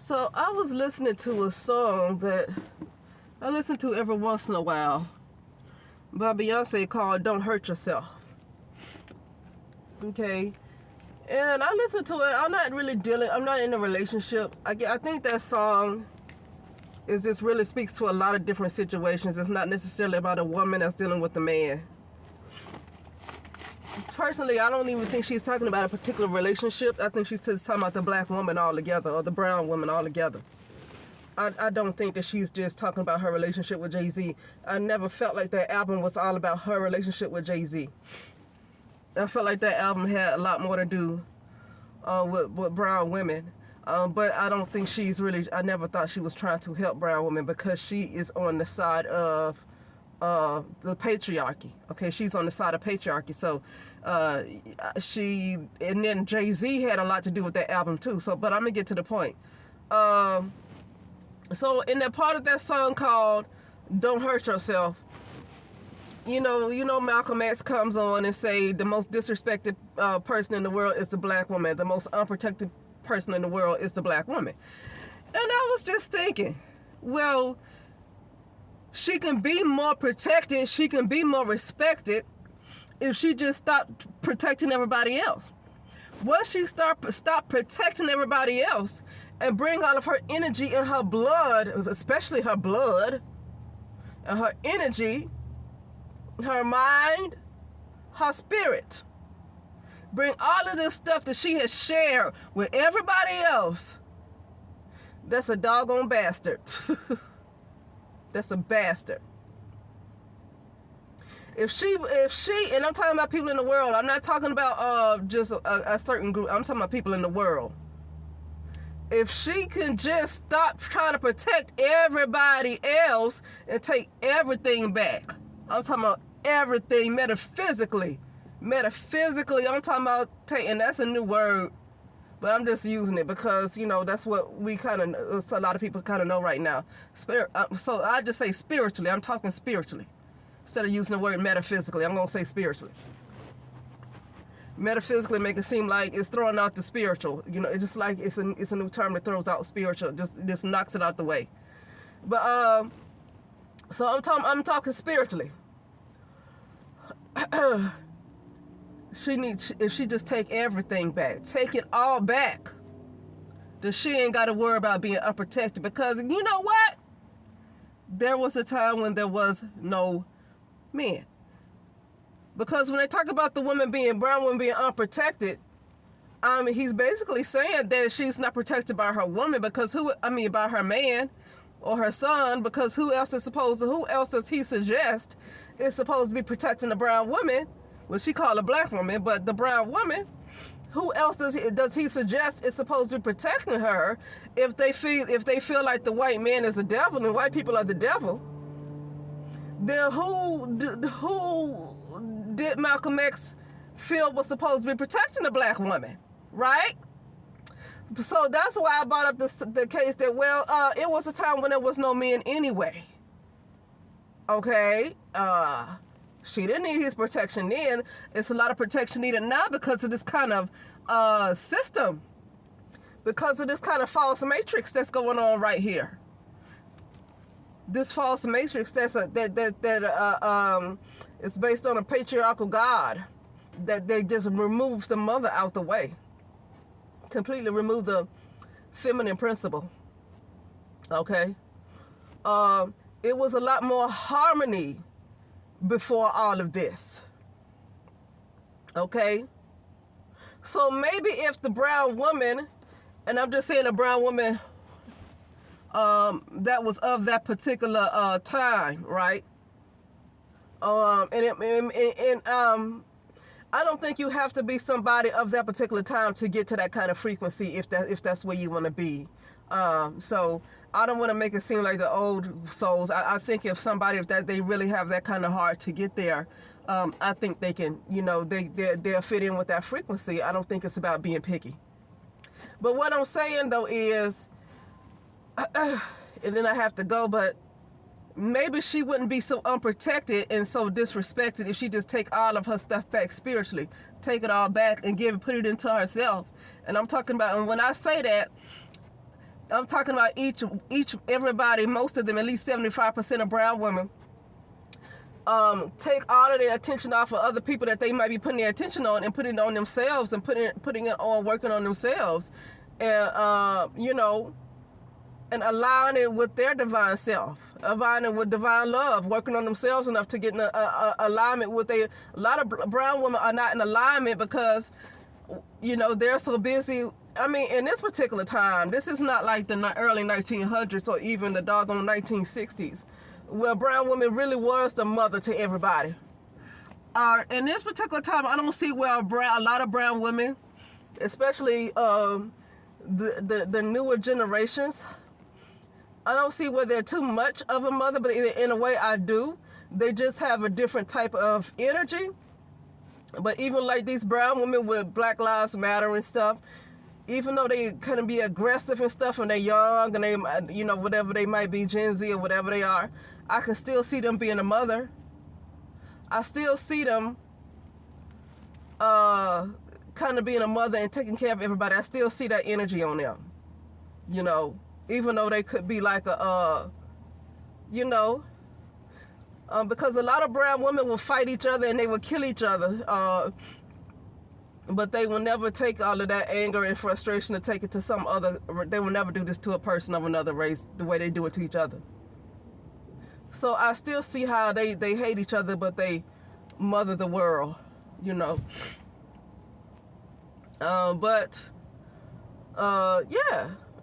So I was listening to a song that I listen to every once in a while by Beyonce called Don't Hurt Yourself. Okay. And I listen to it. I'm not really I'm not in a relationship. I think that song is just really speaks to a lot of different situations. It's not necessarily about a woman that's dealing with a man. Personally, I don't even think she's talking about a particular relationship. I think she's just talking about the black woman altogether or the brown woman altogether. I don't think that she's just talking about her relationship with Jay-Z. I never felt like that album was all about her relationship with Jay-Z. I felt like that album had a lot more to do with brown women. But I don't think I never thought she was trying to help brown women because she is on the side of the patriarchy. Okay, she's on the side of patriarchy. So and then Jay-Z had a lot to do with that album too. So, but I'm gonna get to the point. So in that part of that song called "Don't Hurt Yourself," you know, Malcolm X comes on and say the most disrespected person in the world is the black woman. The most unprotected person in the world is the black woman. And I was just thinking, well, she can be more protected, she can be more respected if she just stopped protecting everybody else. Once she stop protecting everybody else and bring all of her energy and her blood, especially her blood, and her energy, her mind, her spirit, bring all of this stuff that she has shared with everybody else, that's a doggone bastard. That's a bastard. If she, and I'm talking about people in the world, I'm not talking about just a certain group, I'm talking about people in the world. If she can just stop trying to protect everybody else and take everything back, I'm talking about everything metaphysically. Metaphysically, I'm talking about taking, that's a new word, but I'm just using it because, that's what we kind of, a lot of people kind of know right now. So I just say spiritually, I'm talking spiritually. Instead of using the word metaphysically, I'm going to say spiritually. Metaphysically make it seem like it's throwing out the spiritual. It's just like it's a new term that throws out spiritual, just knocks it out the way. But so I'm talking spiritually. If she just take everything back, take it all back, then she ain't got to worry about being unprotected. Because you know what? There was a time when there was no men. Because when they talk about the brown woman being unprotected, he's basically saying that she's not protected by her woman by her man or her son, because who else does he suggest is supposed to be protecting the brown woman? Well, she called a black woman, but the brown woman, who else does he suggest is supposed to be protecting her if they feel like the white man is the devil and white people are the devil? Then who did Malcolm X feel was supposed to be protecting the black woman, right? So that's why I brought up the case that, it was a time when there was no men anyway. Okay? She didn't need his protection then. It's a lot of protection needed now because of this kind of system. Because of this kind of false matrix that's going on right here. This false matrix that is based on a patriarchal God that they just removes the mother out the way. Completely remove the feminine principle. Okay? It was a lot more harmony before all of this. Okay? So maybe if the brown woman, and I'm just saying a brown woman that was of that particular time, right? I don't think you have to be somebody of that particular time to get to that kind of frequency if that's where you want to be. So I don't want to make it seem like the old souls. I think if they really have that kind of heart to get there, I think they can, they'll fit in with that frequency. I don't think it's about being picky. But what I'm saying though is, and then I have to go, but maybe she wouldn't be so unprotected and so disrespected if she just take all of her stuff back spiritually, take it all back and put it into herself. And I'm talking about, and when I say that, I'm talking about everybody, most of them, at least 75% of brown women, take all of their attention off of other people that they might be putting their attention on and putting it on themselves and putting it on working on themselves, and and align it with their divine self, align it with divine love, working on themselves enough to get in alignment with a lot of brown women are not in alignment because, they're so busy. I mean, in this particular time, this is not like the early 1900s or even the doggone 1960s, where brown women really was the mother to everybody. In this particular time, I don't see where a lot of brown women, especially the newer generations, I don't see where they're too much of a mother, but in a way I do. They just have a different type of energy. But even like these brown women with Black Lives Matter and stuff, even though they kind of be aggressive and stuff and they're young and they, whatever they might be, Gen Z or whatever they are, I can still see them being a mother. I still see them kind of being a mother and taking care of everybody. I still see that energy on them, even though they could be like because a lot of brown women will fight each other and they will kill each other, but they will never take all of that anger and frustration to take it to some other. They will never do this to a person of another race the way they do it to each other. So I still see how they hate each other, but they mother the world, yeah,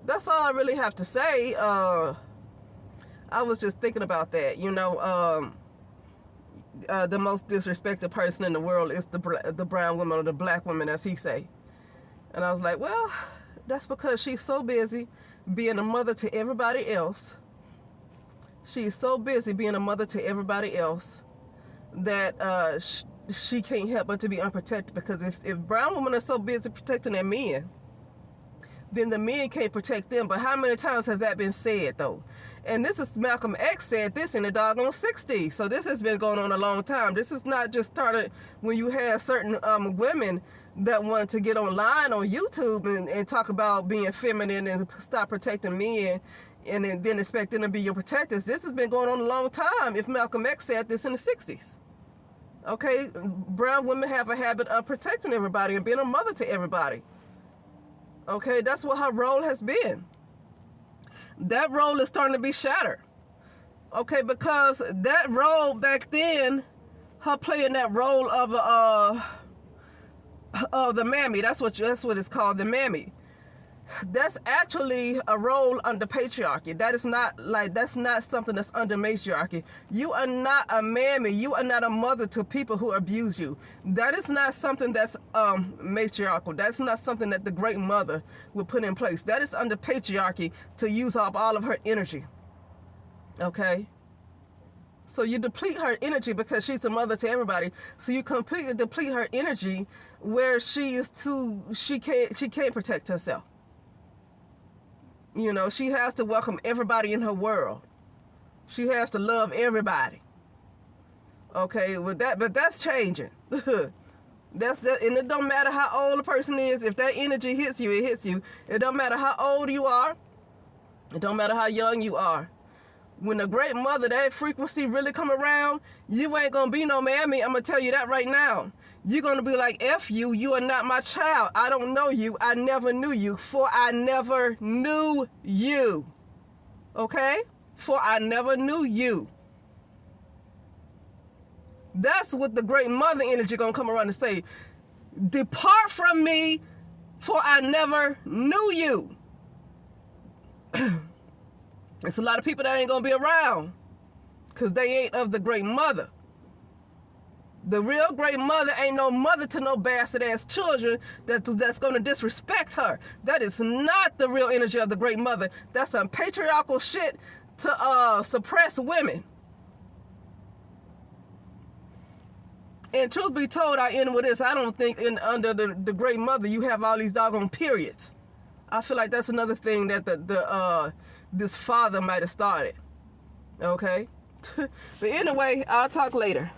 that's all I really have to say. I was just thinking about that, the most disrespected person in the world is the brown woman or the black woman, as he say. And I was like, well, that's because she's so busy being a mother to everybody else. She's so busy being a mother to everybody else that she can't help but to be unprotected. Because if brown women are so busy protecting their men, then the men can't protect them. But how many times has that been said, though? And this is Malcolm X said this in the doggone 60s. So this has been going on a long time. This is not just started when you had certain women that wanted to get online on YouTube and talk about being feminine and stop protecting men and then expect them to be your protectors. This has been going on a long time if Malcolm X said this in the 60s. Okay, brown women have a habit of protecting everybody and being a mother to everybody. Okay, that's what her role has been. That role is starting to be shattered. Okay, because that role back then, her playing that role of the mammy, that's what it's called, the mammy. That's actually a role under patriarchy. That's not something that's under matriarchy. You are not a mammy. You are not a mother to people who abuse you. That is not something that's matriarchal. That's not something that the great mother would put in place. That is under patriarchy to use up all of her energy. Okay? So you deplete her energy because she's a mother to everybody. So you completely deplete her energy where she can't protect herself. She has to welcome everybody in her world. She has to love everybody. Okay, but that's changing. And it don't matter how old a person is. If that energy hits you, it hits you. It don't matter how old you are. It don't matter how young you are. When the great mother, that frequency really come around, you ain't gonna be no mammy. I'm gonna tell you that right now. You're going to be like, F you, you are not my child. I don't know you. I never knew you. For I never knew you. Okay? For I never knew you. That's what the great mother energy going to come around and say. Depart from me, for I never knew you. There's a lot of people that ain't going to be around because they ain't of the great mother. The real great mother ain't no mother to no bastard-ass children that's going to disrespect her. That is not the real energy of the great mother. That's some patriarchal shit to suppress women. And truth be told, I end with this. I don't think under the great mother you have all these doggone periods. I feel like that's another thing that this father might have started. Okay? But anyway, I'll talk later.